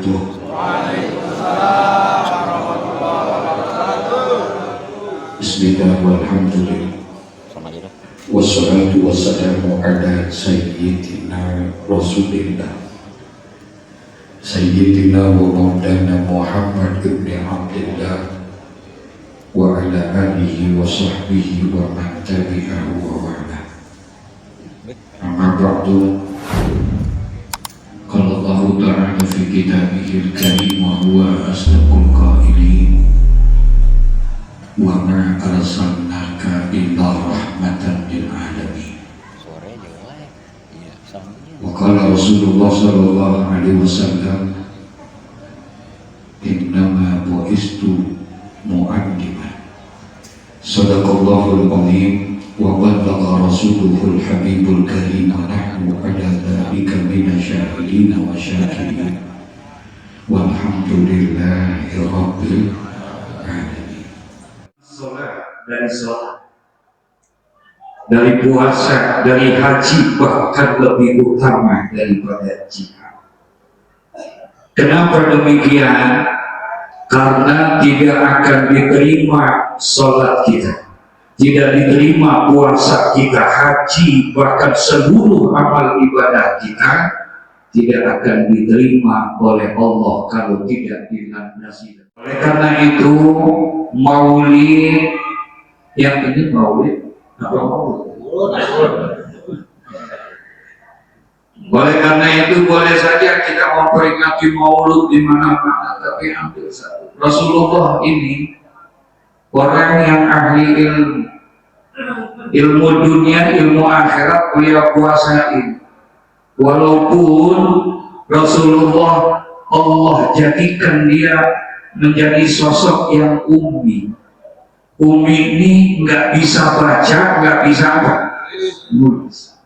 wabarakatuh. Waalaikumsalam warahmatullahi wabarakatuh. Bismillah walhamdulillah. Wassalatu wassalamu ala sayyidina Rasulillah Sayyidina wa maulana Muhammad ibn Abdullah wa ala alihi wa sahbihi wa man tabi'ahu wa wa'ala. Amma ba'du. Qala Allah ta'ala fi kitabihil karim wa huwa asdaqul qailin wa ma arsalnaka illa rahmatan lil alamin. Wa qala Rasulullah sallallahu alaihi wasallam innama bu'istu mu'alliman. Sadaqallahul azim wa ballagha rasuluhul habibul karim wa nahnu ala dzalika minasyahidin wa syakirin walhamdulillahi rabbil alamin. Dari sholat, dari puasa, dari haji, bahkan lebih utama daripada jihad. Kenapa demikian? Karena tidak akan diterima sholat kita, tidak diterima puasa kita, haji, bahkan seluruh amal ibadah kita tidak akan diterima oleh Allah kalau tidak dilandasi. Oleh karena itu, maulid yang ini maulid apa maulid? Oleh karena itu boleh saja kita memperingati maulud di mana-mana, tapi ambil satu. Rasulullah ini orang yang ahli ilmu dunia, ilmu akhirat beliau kuasai. Walaupun Rasulullah Allah jadikan dia menjadi sosok yang ummi. Ummi ini nggak bisa baca, nggak bisa apa? Nulis.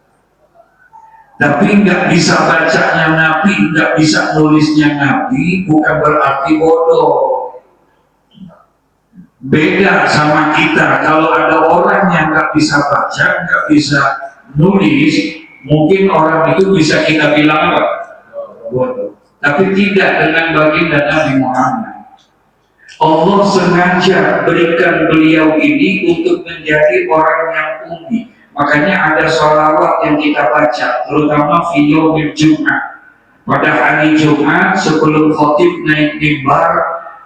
Tapi nggak bisa bacanya Nabi, nggak bisa nulisnya Nabi, bukan berarti bodoh. Beda sama kita. Kalau ada orang yang nggak bisa baca, nggak bisa nulis, mungkin orang itu bisa kita bilang apa? Bodoh. Tapi tidak dengan baginda Nabi Muhammad. Allah sengaja berikan beliau ini untuk menjadi orang yang ummi. Makanya ada sholawat yang kita baca, terutama fi yaumil Jumat. Pada hari Jumat sebelum khotib naik mimbar,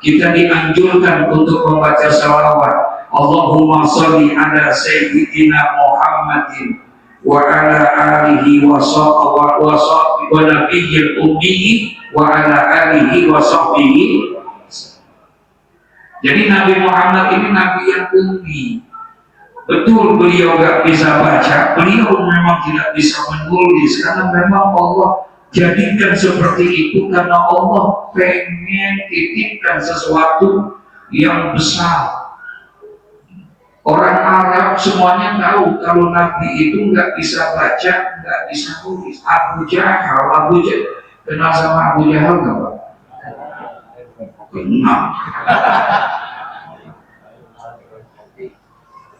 kita dianjurkan untuk membaca sholawat. Allahumma sholli ala sayyidina Muhammadin wa ala alihi wa sahbihi wa nabiyyil ummi wa ala alihi wa sahbihi. Jadi Nabi Muhammad ini Nabi yang ummi. Betul beliau gak bisa baca, beliau memang tidak bisa menulis, karena memang Allah jadikan seperti itu karena Allah pengen titipkan sesuatu yang besar. Orang Arab semuanya tahu kalau Nabi itu gak bisa baca, gak bisa tulis. Abu Jahal kenal sama Abu Jahal gak Pak? Kenal.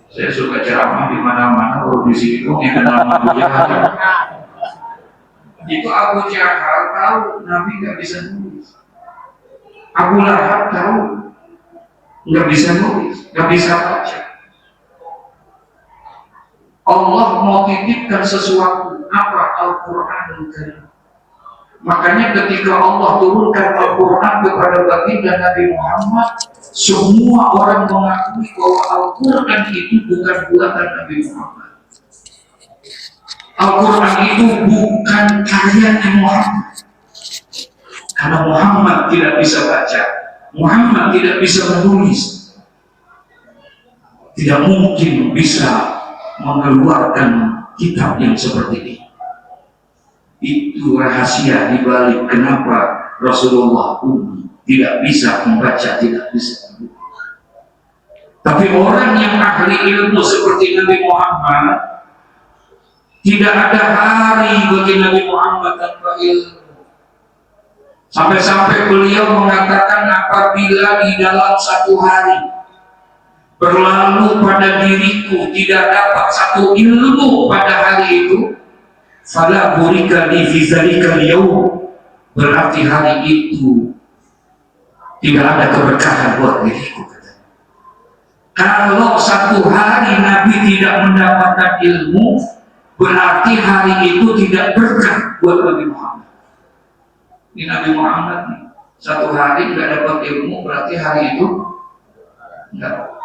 Saya suka ceramah di mana-mana, kalau di sini kok yang kenal Abu Jahal. Itu Abu Jahal tahu Nabi nggak bisa nulis. Abu Lahab tahu nggak bisa nulis, nggak bisa baca. Allah mau titipkan sesuatu, apa? Al-Quran Karim. Makanya ketika Allah turunkan Al-Quran kepada baginda Nabi Muhammad, semua orang mengakui bahwa Al-Quran itu bukan buatan Nabi Muhammad. Al-Quran itu bukan karya Muhammad. Karena Muhammad tidak bisa baca, Muhammad tidak bisa menulis, tidak mungkin bisa mengeluarkan kitab yang seperti ini. Itu rahasia dibalik kenapa Rasulullah ummi, tidak bisa membaca, tidak bisa menulis. Tapi orang yang ahli ilmu seperti Nabi Muhammad, tidak ada hari bagi Nabi Muhammad tanpa ilmu. Sampai-sampai beliau mengatakan, apabila di dalam satu hari berlalu pada diriku tidak dapat satu ilmu pada hari itu, fala burika li fi zalikal yaum, berarti hari itu tidak ada keberkahan buat diriku. Kalau satu hari Nabi tidak mendapatkan ilmu, berarti hari itu tidak berkah buat Nabi Muhammad. Ini Nabi Muhammad nih, satu hari tidak dapat ilmu, berarti hari itu enggak.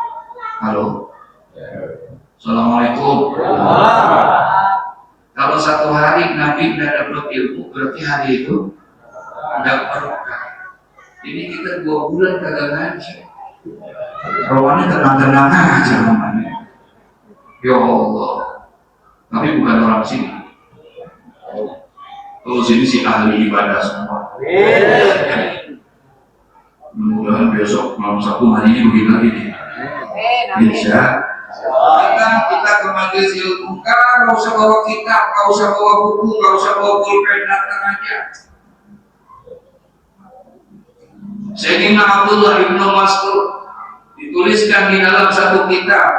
Halo, Assalamualaikum. Kalau satu hari Nabi tidak dapat ilmu, berarti hari itu enggak berkah. Ini kita 2 bulan kagak ngaji, rawannya tenang-tenang aja namanya. Ya Allah, tapi bukan orang sini. Kalau sini si ahli ibadah semua. Mudah-mudahan besok malam Sabtu harinya begini lagi nih. Bisa. Kita ke majelis ilmu, kan nggak usah bawa kitab, nggak usah bawa buku, nggak usah bawa pulpen, datang aja. Sayyidina Abdullah ibn Mas'ud dituliskan di dalam satu kitab.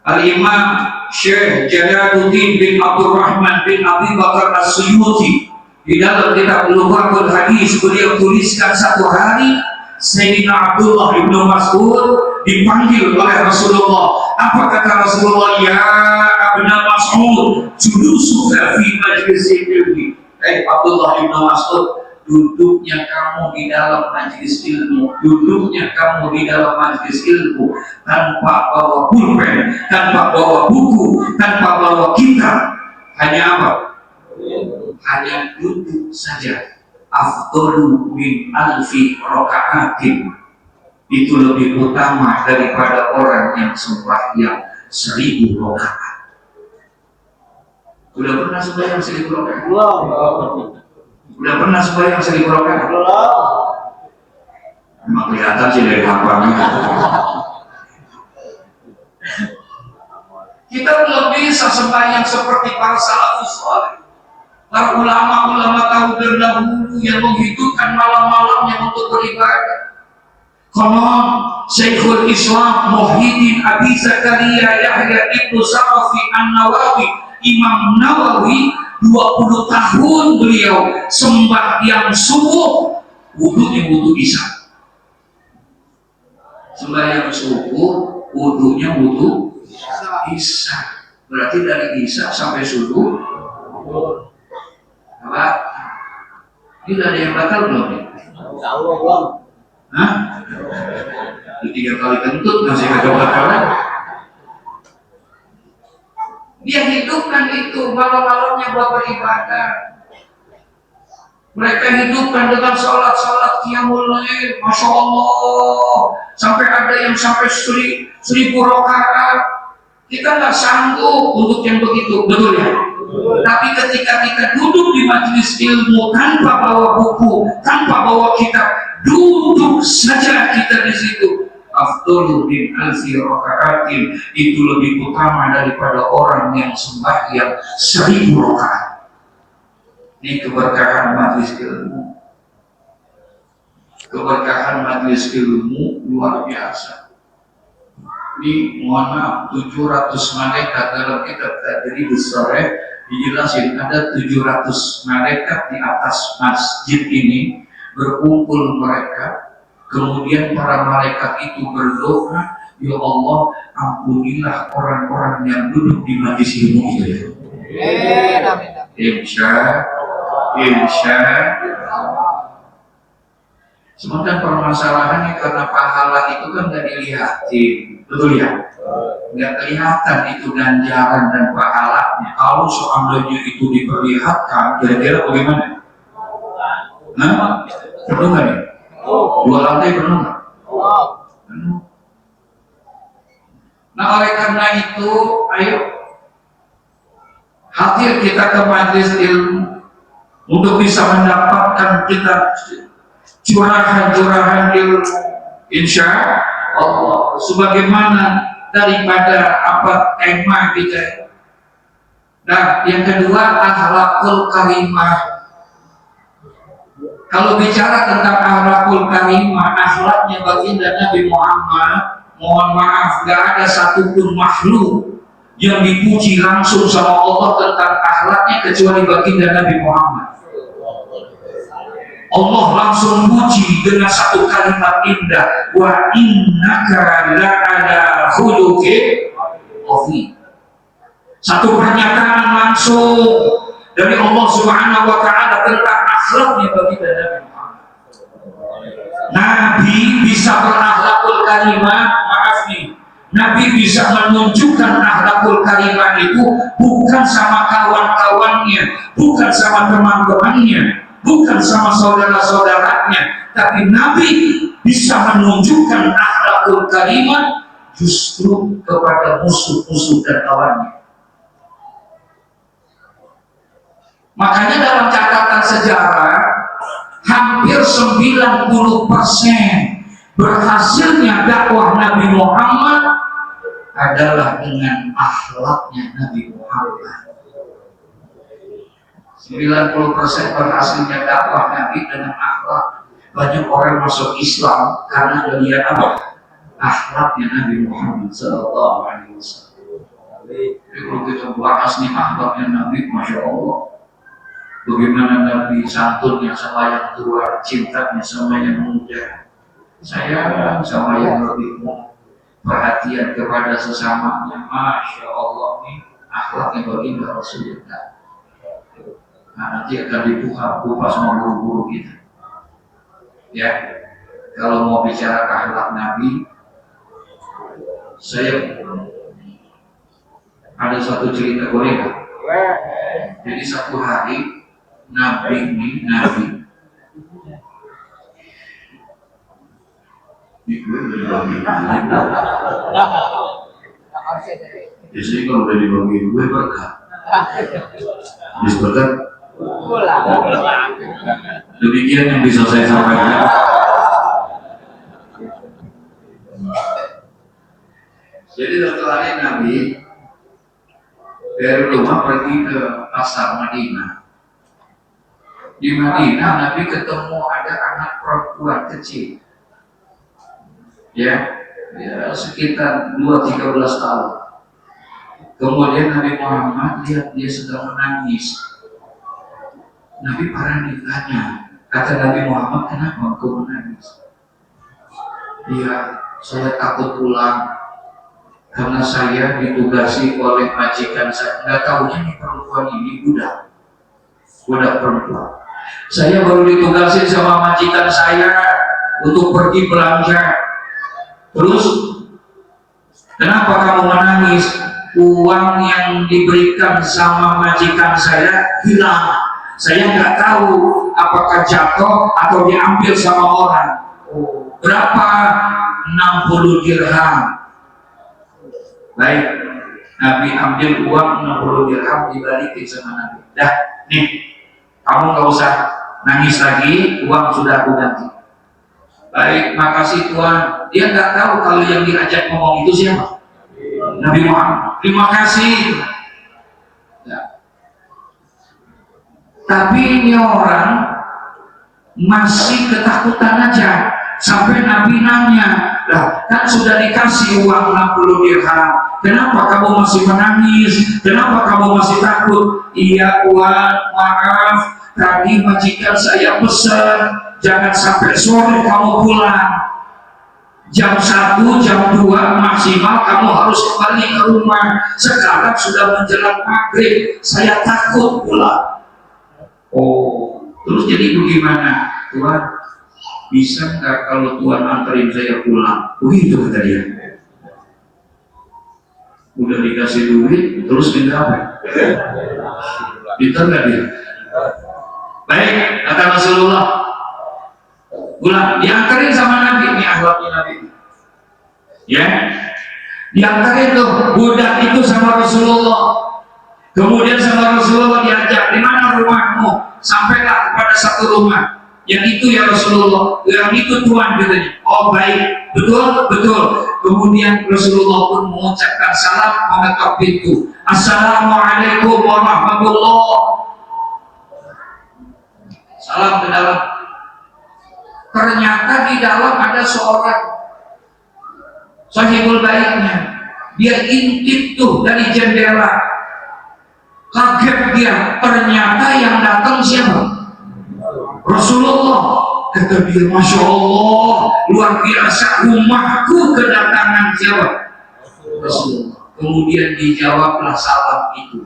Al-Imam Syekh Jalaluddin bin Abdurrahman bin Abi Bakar As-Suyuti di dalam kitab Lughahul Hadis, beliau tuliskan satu hari Sayyidina Abdullah ibn Mas'ud dipanggil oleh Rasulullah. Apa kata Rasulullah? Ya Abna Mas'ud, julusuka fi majlisil ilmi. Abdullah ibn Mas'ud, duduknya kamu di dalam majelis ilmu, duduknya kamu di dalam majelis ilmu tanpa bawa pulpen, tanpa bawa buku, tanpa bawa kitab, hanya apa? Hanya duduk saja. Afdalu min alfi raka'atin, itu lebih utama daripada orang yang sembahyang 1000 rakaat. Sudah pernah sembahyang 1000 rakaat? Udah pernah sembahyang 1000 rakaat? Memang kelihatan sih dari hafalnya. Kita belum bisa sembahyang seperti para salafus saleh. Para ulama-ulama tahu terdahulu yang menghidupkan malam-malamnya untuk beribadah. Konon Syekhul Islam Muhyiddin Abi Zakaria Yahya Ibnu Sa'fi An-Nawawi, Imam Nawawi, 20 tahun beliau sembahyang subuh, wudunya wudu isya. Sembahyang subuh, wudunya wudu isya. Berarti dari isya sampai subuh. Apa? Ini ada yang batal belum? Belum. Hah? 3 kali kentut masih kagak bakalan. Dia hidupkan itu malam-malamnya buat beribadah. Mereka hidupkan dengan sholat-sholat qiyamul lail, masya Allah, sampai ada yang sampai 1000 rakaat. Kita nggak sanggup untuk yang begitu, betul ya? Tapi ketika kita duduk di majelis ilmu tanpa bawa buku, tanpa bawa kitab, duduk saja kita di situ. Afdalu min alfi raka'atin, itu lebih utama daripada orang yang sembahyang 1000 rakaat. Ini keberkahan majelis ilmu. Keberkahan majelis ilmu luar biasa. Ini mohon maaf, 700 malaikat dalam kitab Tadribus Sharih dijelasin ada 700 malaikat di atas masjid ini berkumpul mereka. Kemudian para malaikat itu berdoa, ya Allah, ampunilah orang-orang yang duduk di majelis ilmu itu. Insya. Sementara permasalahannya karena pahala itu kan nggak dilihatin, betul ya? Nggak kelihatan itu ganjaran dan pahalanya. Kalau seandainya itu diperlihatkan, kira-kira bagaimana? Nah, perlu nggak nih? 2 lantai penuh nggak? Penuh. Nah, oleh karena itu, ayo hadir kita ke majelis ilmu untuk bisa mendapatkan kita curahan-curahan ilmu, insya Allah, sebagaimana daripada apa tema kita. Nah, yang kedua, akhlakul karimah. Kalau bicara tentang akhlakul karimah, akhlaknya baginda Nabi Muhammad, mohon maaf, gak ada satupun makhluk yang dipuji langsung sama Allah tentang akhlaknya kecuali baginda Nabi Muhammad. Allah langsung puji dengan satu kalimat indah, wa innaka la'ala khuluqin azim. Satu pernyataan langsung dari Allah Subhanahu wa taala tentang akhlaknya bagi Nabi Muhammad. Nabi bisa berakhlakul karimah, maaf nih, Nabi bisa menunjukkan akhlakul karimah itu bukan sama kawan-kawannya, bukan sama teman-temannya, bukan sama saudara-saudaranya, tapi Nabi bisa menunjukkan akhlakul karimah justru kepada musuh-musuh dan kawannya. Makanya dalam catatan sejarah hampir 90% berhasilnya dakwah Nabi Muhammad adalah dengan akhlaknya Nabi Muhammad. 90% berhasilnya dakwah Nabi dengan akhlak. Banyak orang masuk Islam karena melihat apa? Akhlaknya Nabi Muhammad sallallahu alaihi wasallam. Jadi kalau kita bahas nih akhlaknya Nabi, masya Allah. Bagaimana Nabi santunnya sama yang tua, cintanya sama yang muda, sayang sama yang lebih muda, perhatian kepada sesamanya. Masya Allah, nih akhlaknya baginda Rasulullah. Nah, nanti akan dibuka pas mau guru-guru kita. Ya, kalau mau bicara akhlak Nabi, saya ada satu cerita, boleh nggak? Jadi satu hari Nabi biasanya kalau udah dibagi gue berkah, habis berkah demikian yang bisa saya sampaikan. Jadi suatu hari Nabi dari rumah pergi ke pasar Madinah. Di Madinah Nabi ketemu ada anak perempuan kecil, ya sekitar 2-13 tahun. Kemudian Nabi Muhammad lihat dia sedang menangis. Nabi parah ditanya, kata Nabi Muhammad, kenapa engkau menangis? Dia, saya takut pulang karena saya ditugasi oleh majikan saya. Nggak tahunya nih perempuan ini budak perempuan. Saya baru ditugasi sama majikan saya untuk pergi belanja. Terus, kenapa kamu menangis? Uang yang diberikan sama majikan saya hilang. Saya nggak tahu apakah jatuh atau diambil sama orang. Berapa? 60 dirham. Baik, Nabi ambil uang 60 dirham, dibalikin sama Nabi. Dah, nih, kamu nggak usah nangis lagi, uang sudah aku ganti. Baik, makasih Tuhan. Dia nggak tahu kalau yang diajak ngomong itu siapa? Nabi Muhammad. Terima kasih. Ya. Tapi ini orang masih ketakutan aja. Sampai Nabi nanya, lah kan sudah dikasih uang 60 dirham, kenapa kamu masih menangis? Kenapa kamu masih takut? Iya Tuhan, maaf, tadi majikan saya pesan jangan sampai sore kamu pulang, jam 1, jam 2 maksimal kamu harus kembali ke rumah. Sekarang sudah menjelang maghrib, saya takut pulang. Oh, terus jadi bagaimana? Tuhan, bisa nggak kalau Tuhan anterin saya pulang? Begitu kata dia. Udah dikasih duit, terus minta apa? Minta nggak dia? Baik, kata Rasulullah, pulang, diantarin sama Nabi. Ini akhlaknya Nabi. Ya, diantarin tuh budak itu sama Rasulullah. Kemudian sama Rasulullah diajak, di mana rumahmu? Sampailah kepada satu rumah. Yang itu ya Rasulullah, yang itu Tuhan katanya. Oh baik, betul, betul. Kemudian Rasulullah pun mengucapkan salam, mengetok pintu. Assalamualaikum warahmatullah. Salam ke dalam. Ternyata di dalam ada seorang sahibul baiknya. Dia intip tuh dari jendela. Kaget dia, ternyata yang datang siapa? Rasulullah. Kata dia, Masya Allah, luar biasa rumahku kedatangan siapa? Rasulullah. Kemudian dijawablah salam itu,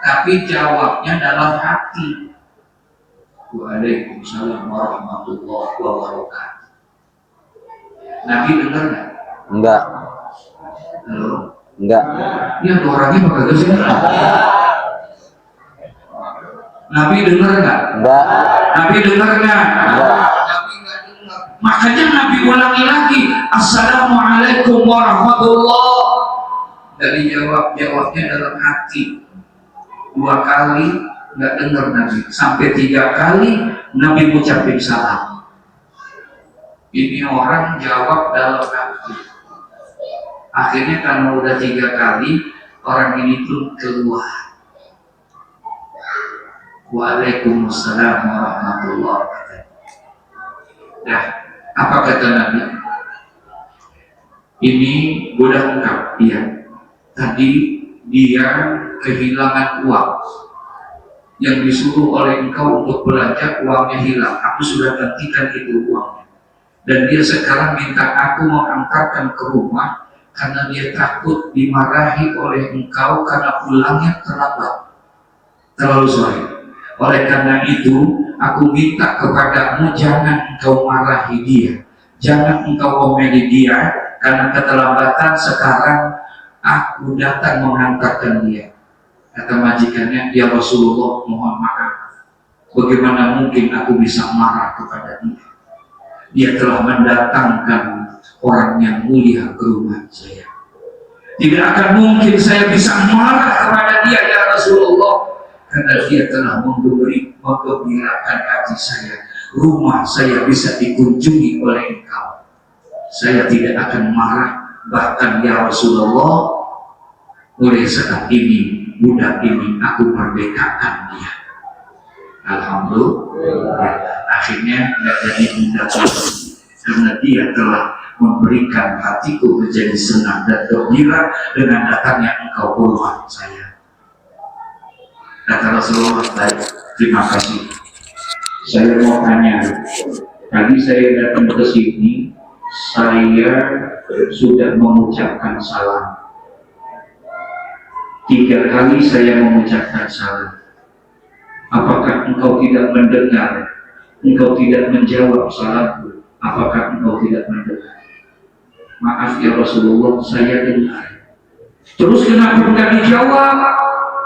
tapi jawabnya dalam hati. Waalaikumsalam warahmatullahi wabarakatuh. Nabi dengar nggak? Enggak. Halo? Enggak. Ini ada orangnya bakal sih. Nabi dengar nggak? Enggak. Nabi dengar nggak? Enggak. Nabi nggak dengar. Makanya Nabi ulangi lagi, Assalamualaikum warahmatullahi. Dari jawabnya dalam hati. 2 kali nggak dengar Nabi, sampai 3 kali Nabi mengucapkan salam. Ini orang jawab dalam hati. Akhirnya karena udah 3 kali, orang ini pun keluar. Waalaikumsalam warahmatullahi wabarakatuh. Nah, apa kata Nabi? Ini budak engkau, iya. Tadi dia kehilangan uang. Yang disuruh oleh engkau untuk belanja, uangnya hilang. Aku sudah gantikan itu uangnya. Dan dia sekarang minta aku mengantarkan ke rumah karena dia takut dimarahi oleh engkau karena pulangnya terlambat, terlalu sore. Oleh karena itu, aku minta kepadamu jangan engkau marahi dia, jangan engkau omeli dia karena keterlambatan. Sekarang aku datang mengantarkan dia. Kata majikannya, ya Rasulullah, mohon maaf, bagaimana mungkin aku bisa marah kepada dia? Dia telah mendatangkan orang yang mulia ke rumah saya. Tidak akan mungkin saya bisa marah kepada dia, ya Rasulullah, karena dia telah menggembirakan hati saya. Rumah saya bisa dikunjungi oleh engkau. Saya tidak akan marah. Bahkan ya Rasulullah, mulai saat ini, budak ini aku merdekakan dia. Alhamdulillah. Akhirnya nggak jadi budak lagi, karena dia telah memberikan hatiku menjadi senang dan gembira dengan datangnya engkau ke rumah saya. Kata Rasulullah, baik, terima kasih. Saya mau tanya, tadi saya datang ke sini, saya sudah mengucapkan salam. 3 kali saya mengucapkan salam. Apakah engkau tidak mendengar? Engkau tidak menjawab salamku? Apakah engkau tidak mendengar? Maaf ya Rasulullah, saya dengar. Terus kenapa tidak dijawab?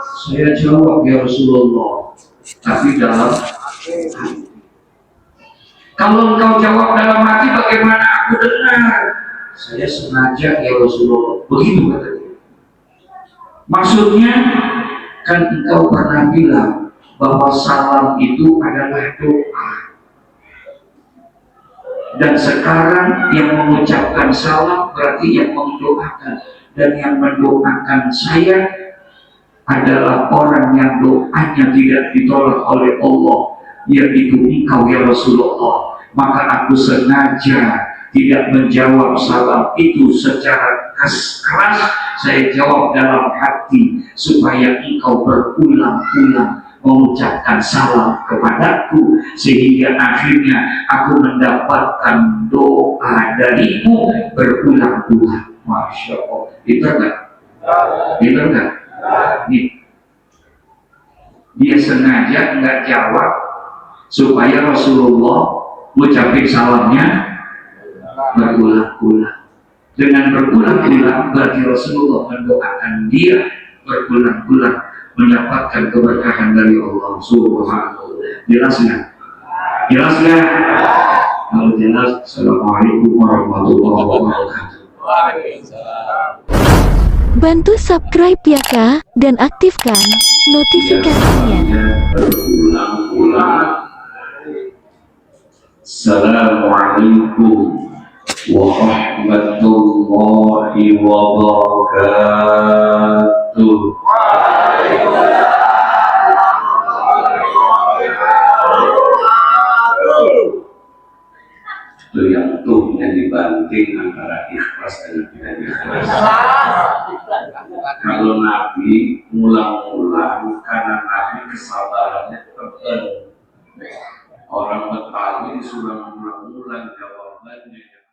Saya jawab ya Rasulullah, tapi dalam hati. Kalau engkau jawab dalam hati, bagaimana aku dengar? Saya sengaja ya Rasulullah. Begitu kata dia. Maksudnya, kan engkau pernah bilang bahwa salam itu adalah doa. Dan sekarang yang mengucapkan salam berarti yang mendoakan. Dan yang mendoakan saya adalah orang yang doanya tidak ditolak oleh Allah, yaitu engkau ya Rasulullah. Maka aku sengaja tidak menjawab salam itu secara keras. Saya jawab dalam hati supaya engkau berulang-ulang mengucapkan salam kepadaku, sehingga akhirnya aku mendapatkan doa darimu berulang-ulang. Masya Allah. Itu enggak? Itu enggak? Dia sengaja enggak jawab supaya Rasulullah mengucapkan salamnya berulang-ulang. Dengan berulang-ulang berarti Rasulullah mendoakan dia berulang-ulang mendapatkan keberkahan dari Allah Subhanahu. Jelas nggak? Jelas nggak? Kalau jelas, Assalamualaikum warahmatullahi wabarakatuh. Bantu subscribe ya Kak, dan aktifkan notifikasinya. Berulang-ulang. Assalamualaikum warahmatullahi wabarakatuh. Itu yang tuhnya dibanting antara ikhlas dan tidak ikhlas. Kalau Nabi ngulang-ulang karena Nabi kesabarannya tertentu. Orang Betawi ini sudah mengulang-ulang jawabannya.